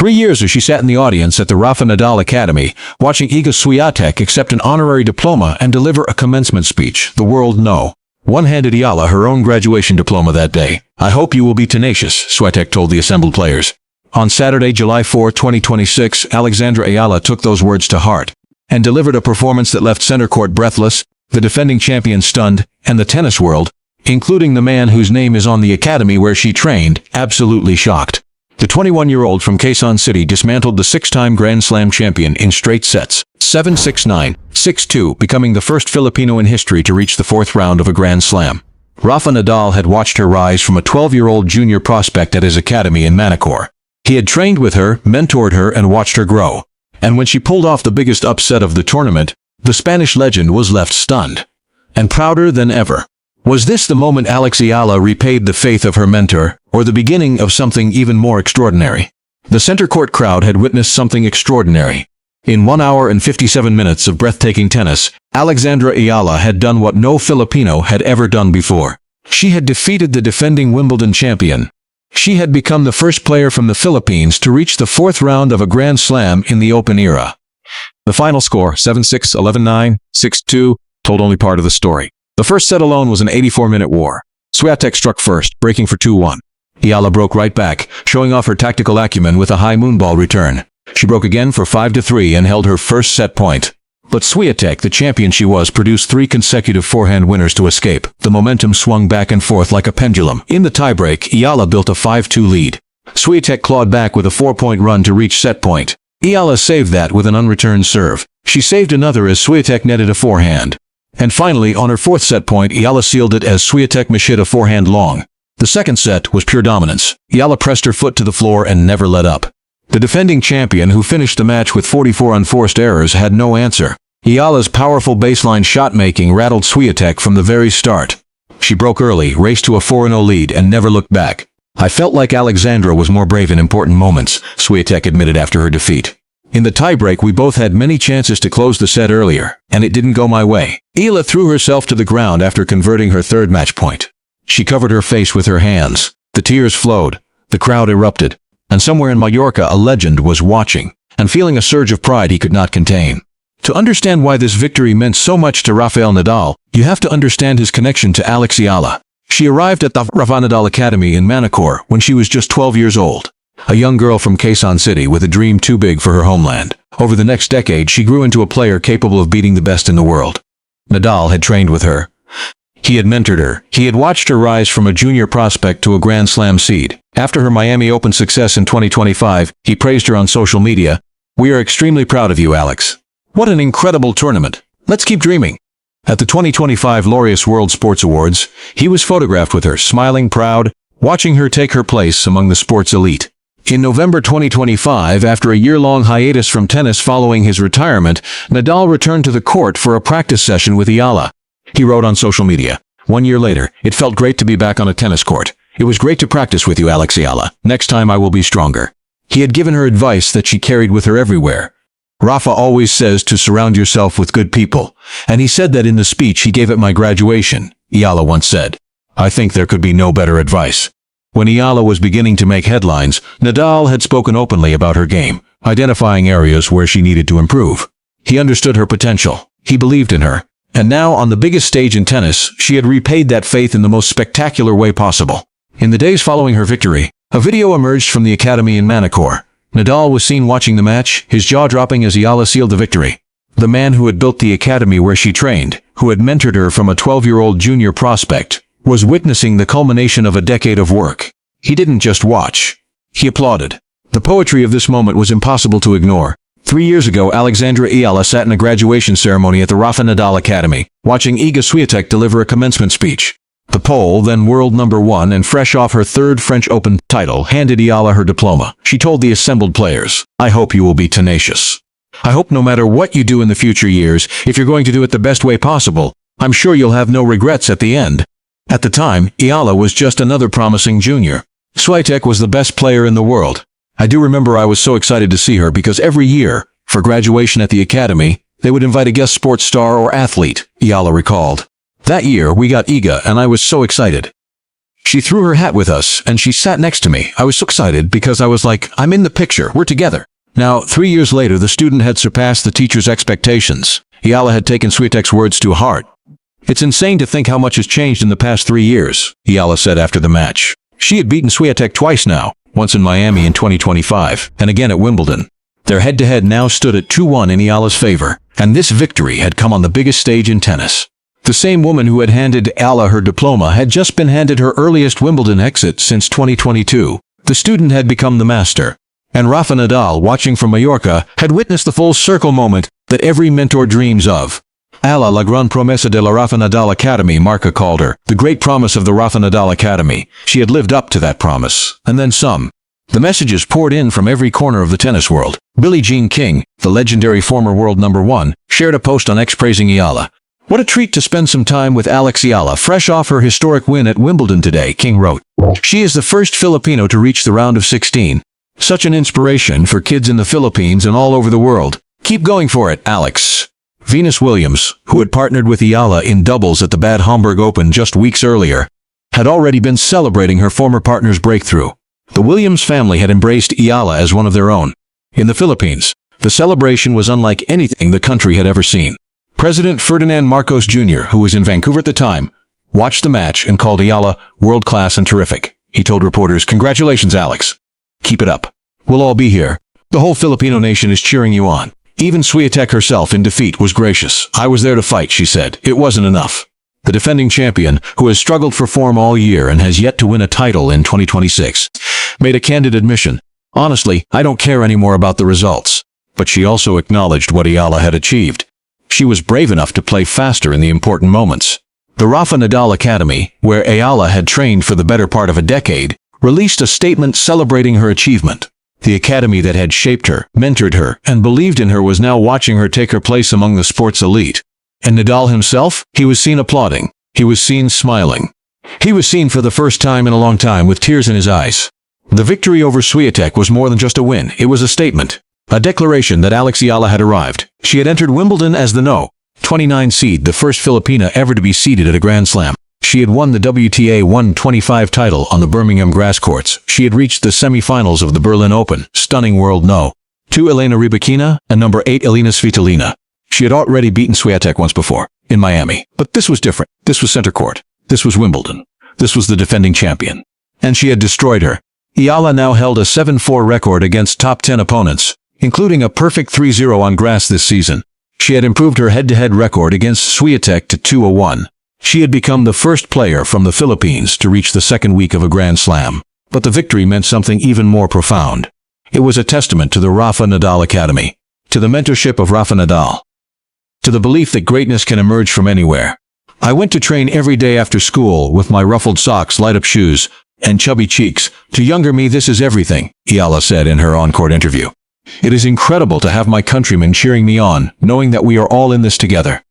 3 years she sat in the audience at the Rafa Nadal Academy, watching Iga Swiatek accept an honorary diploma and deliver a commencement speech. The world know. One-handed Eala her own graduation diploma that day. "I hope you will be tenacious," Swiatek told the assembled players. On Saturday, July 4, 2026, Alexandra Eala took those words to heart and delivered a performance that left center court breathless, the defending champion stunned, and the tennis world, including the man whose name is on the academy where she trained, absolutely shocked. The 21-year-old from Quezon City dismantled the six-time Grand Slam champion in straight sets, 7-6-9, 6-2, becoming the first Filipino in history to reach the fourth round of a Grand Slam. Rafa Nadal had watched her rise from a 12-year-old junior prospect at his academy in Manacor. He had trained with her, mentored her, and watched her grow. And when she pulled off the biggest upset of the tournament, the Spanish legend was left stunned and prouder than ever. Was this the moment Alex Eala repaid the faith of her mentor, or the beginning of something even more extraordinary? The center court crowd had witnessed something extraordinary. In 1 hour and 57 minutes of breathtaking tennis, Alexandra Eala had done what no Filipino had ever done before. She had defeated the defending Wimbledon champion. She had become the first player from the Philippines to reach the fourth round of a Grand Slam in the Open era. The final score, 7-6, 11-9, 6-2, told only part of the story. The first set alone was an 84-minute war. Swiatek struck first, breaking for 2-1. Eala broke right back, showing off her tactical acumen with a high moonball return. She broke again for 5-3 and held her first set point. But Swiatek, the champion she was, produced 3 consecutive forehand winners to escape. The momentum swung back and forth like a pendulum. In the tiebreak, Eala built a 5-2 lead. Swiatek clawed back with a 4-point run to reach set point. Eala saved that with an unreturned serve. She saved another as Swiatek netted a forehand. And finally, on her fourth set point, Eala sealed it as Swiatek mashit a forehand long. The second set was pure dominance. Eala pressed her foot to the floor and never let up. The defending champion, who finished the match with 44 unforced errors, had no answer. Eala's powerful baseline shot-making rattled Swiatek from the very start. She broke early, raced to a 4-0 lead, and never looked back. "I felt like Alexandra was more brave in important moments," Swiatek admitted after her defeat. "In the tiebreak, we both had many chances to close the set earlier, and it didn't go my way." Eala threw herself to the ground after converting her third match point. She covered her face with her hands. The tears flowed. The crowd erupted. And somewhere in Mallorca, a legend was watching, and feeling a surge of pride he could not contain. To understand why this victory meant so much to Rafael Nadal, you have to understand his connection to Alex Eala. She arrived at the Rafa Nadal Academy in Manacor when she was just 12 years old. A young girl from Quezon City with a dream too big for her homeland. Over the next decade, she grew into a player capable of beating the best in the world. Nadal had trained with her. He had mentored her. He had watched her rise from a junior prospect to a Grand Slam seed. After her Miami Open success in 2025, he praised her on social media. "We are extremely proud of you, Alex. What an incredible tournament. Let's keep dreaming." At the 2025 Laureus World Sports Awards, he was photographed with her, smiling proud, watching her take her place among the sports elite. In November 2025, after a year-long hiatus from tennis following his retirement, Nadal returned to the court for a practice session with Eala. He wrote on social media, "1 year later, it felt great to be back on a tennis court. It was great to practice with you, Alex Eala. Next time I will be stronger." He had given her advice that she carried with her everywhere. Rafa always says to surround yourself with good people, and he said that in the speech he gave at my graduation. Eala once said, "I think there could be no better advice." When Eala was beginning to make headlines, Nadal had spoken openly about her game, identifying areas where she needed to improve. He understood her potential. He believed in her. And now, on the biggest stage in tennis, she had repaid that faith in the most spectacular way possible. In the days following her victory, a video emerged from the academy in Manacor. Nadal was seen watching the match, his jaw dropping as Eala sealed the victory. The man who had built the academy where she trained, who had mentored her from a 12-year-old junior prospect, was witnessing the culmination of a decade of work. He didn't just watch. He applauded. The poetry of this moment was impossible to ignore. 3 years ago, Alexandra Eala sat in a graduation ceremony at the Rafa Nadal Academy, watching Iga Swiatek deliver a commencement speech. The Pole, then world number 1 and fresh off her third French Open title, handed Eala her diploma. She told the assembled players, "I hope you will be tenacious. I hope no matter what you do in the future years, if you're going to do it the best way possible, I'm sure you'll have no regrets at the end." At the time, Eala was just another promising junior. Swiatek was the best player in the world. I do remember I was so excited to see her because every year, for graduation at the academy, they would invite a guest sports star or athlete, Eala recalled. That year, we got Iga and I was so excited. She threw her hat with us, and she sat next to me. I was so excited because I was like, I'm in the picture, we're together. Now, 3 years later, the student had surpassed the teacher's expectations. Eala had taken Swiatek's words to heart. It's insane to think how much has changed in the past 3 years, Eala said after the match. She had beaten Swiatek twice now, once in Miami in 2025, and again at Wimbledon. Their head-to-head now stood at 2-1 in Eala's favor, and this victory had come on the biggest stage in tennis. The same woman who had handed Eala her diploma had just been handed her earliest Wimbledon exit since 2022. The student had become the master. And Rafa Nadal, watching from Mallorca, had witnessed the full circle moment that every mentor dreams of. Eala, la gran promesa de la Rafa Nadal Academy, Marca called her, the great promise of the Rafa Nadal Academy. She had lived up to that promise, and then some. The messages poured in from every corner of the tennis world. Billie Jean King, the legendary former world #1, shared a post on X praising Eala. What a treat to spend some time with Alex Eala, fresh off her historic win at Wimbledon today, King wrote. She is the first Filipino to reach the round of 16. Such an inspiration for kids in the Philippines and all over the world. Keep going for it, Alex. Venus Williams, who had partnered with Eala in doubles at the Bad Homburg Open just weeks earlier, had already been celebrating her former partner's breakthrough. The Williams family had embraced Eala as one of their own. In the Philippines, the celebration was unlike anything the country had ever seen. President Ferdinand Marcos Jr., who was in Vancouver at the time, watched the match and called Eala world-class and terrific. He told reporters, "Congratulations, Alex. Keep it up. We'll all be here. The whole Filipino nation is cheering you on." Even Swiatek herself in defeat was gracious. "I was there to fight," she said. "It wasn't enough." The defending champion, who has struggled for form all year and has yet to win a title in 2026, made a candid admission. "Honestly, I don't care anymore about the results." But she also acknowledged what Eala had achieved. She was brave enough to play faster in the important moments. The Rafa Nadal Academy, where Eala had trained for the better part of a decade, released a statement celebrating her achievement. The academy that had shaped her, mentored her, and believed in her was now watching her take her place among the sport's elite. And Nadal himself? He was seen applauding. He was seen smiling. He was seen for the first time in a long time with tears in his eyes. The victory over Swiatek was more than just a win. It was a statement. A declaration that Alex Eala had arrived. She had entered Wimbledon as the No. 29 seed, the first Filipina ever to be seeded at a Grand Slam. She had won the WTA 125 title on the Birmingham grass courts. She had reached the semi-finals of the Berlin Open, stunning world No. 2 Elena Rybakina and number 8 Elina Svitolina. She had already beaten Swiatek once before, in Miami. But this was different. This was center court. This was Wimbledon. This was the defending champion. And she had destroyed her. Eala now held a 7-4 record against top 10 opponents, including a perfect 3-0 on grass this season. She had improved her head-to-head record against Swiatek to 2-1. She had become the first player from the Philippines to reach the second week of a Grand Slam. But the victory meant something even more profound. It was a testament to the Rafa Nadal Academy, to the mentorship of Rafa Nadal, to the belief that greatness can emerge from anywhere. "I went to train every day after school with my ruffled socks, light-up shoes, and chubby cheeks. To younger me, this is everything," Eala said in her on-court interview. "It is incredible to have my countrymen cheering me on, knowing that we are all in this together.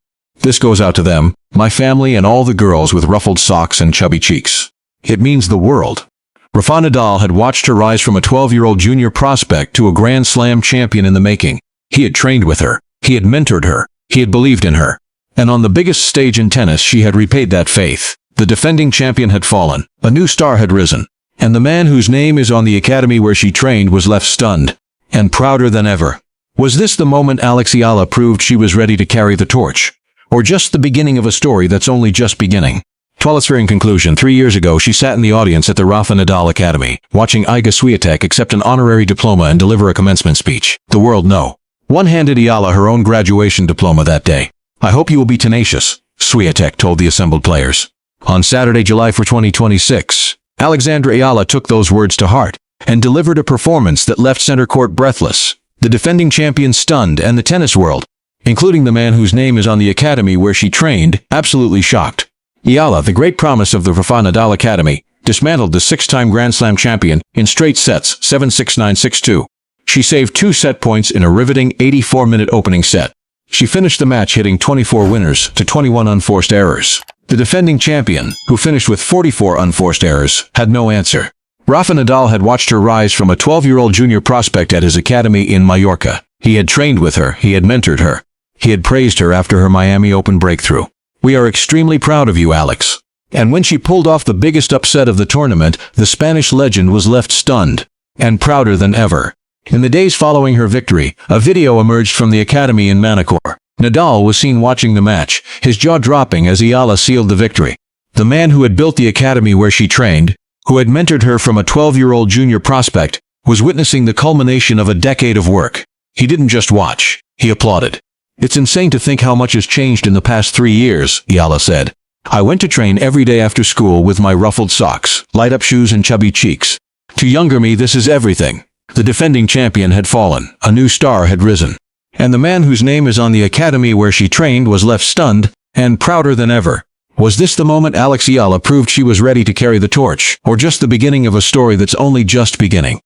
This goes out to them, my family, and all the girls with ruffled socks and chubby cheeks. It means the world." Rafa Nadal had watched her rise from a 12-year-old junior prospect to a Grand Slam champion in the making. He had trained with her. He had mentored her. He had believed in her. And on the biggest stage in tennis, she had repaid that faith. The defending champion had fallen. A new star had risen. And the man whose name is on the academy where she trained was left stunned and prouder than ever. Was this the moment Alex Eala proved she was ready to carry the torch? Or just the beginning of a story that's only just beginning? In conclusion, 3 years ago, she sat in the audience at the Rafa Nadal Academy, watching Iga Swiatek accept an honorary diploma and deliver a commencement speech. The world No. 1 handed Eala her own graduation diploma that day. "I hope you will be tenacious," Swiatek told the assembled players. On Saturday, July 4, 2026, Alexandra Eala took those words to heart and delivered a performance that left center court breathless, the defending champion stunned, and the tennis world, including the man whose name is on the academy where she trained, absolutely shocked. Eala, the great promise of the Rafa Nadal Academy, dismantled the 6-time Grand Slam champion in straight sets, 7-6, 9-6, 2. She saved 2 set points in a riveting 84-minute opening set. She finished the match hitting 24 winners to 21 unforced errors. The defending champion, who finished with 44 unforced errors, had no answer. Rafa Nadal had watched her rise from a 12-year-old junior prospect at his academy in Mallorca. He had trained with her. He had mentored her. He had praised her after her Miami Open breakthrough. "We are extremely proud of you, Alex. And when she pulled off the biggest upset of the tournament, the Spanish legend was left stunned and prouder than ever. In the days following her victory, a video emerged from the academy in Manacor. Nadal was seen watching the match, his jaw dropping as Eala sealed the victory. The man who had built the academy where she trained, who had mentored her from a 12-year-old junior prospect, was witnessing the culmination of a decade of work. He didn't just watch, he applauded. "It's insane to think how much has changed in the past 3 years," Eala said. "I went to train every day after school with my ruffled socks, light-up shoes and chubby cheeks. To younger me, this is everything." The defending champion had fallen, a new star had risen. And the man whose name is on the academy where she trained was left stunned and prouder than ever. Was this the moment Alex Eala proved she was ready to carry the torch, or just the beginning of a story that's only just beginning?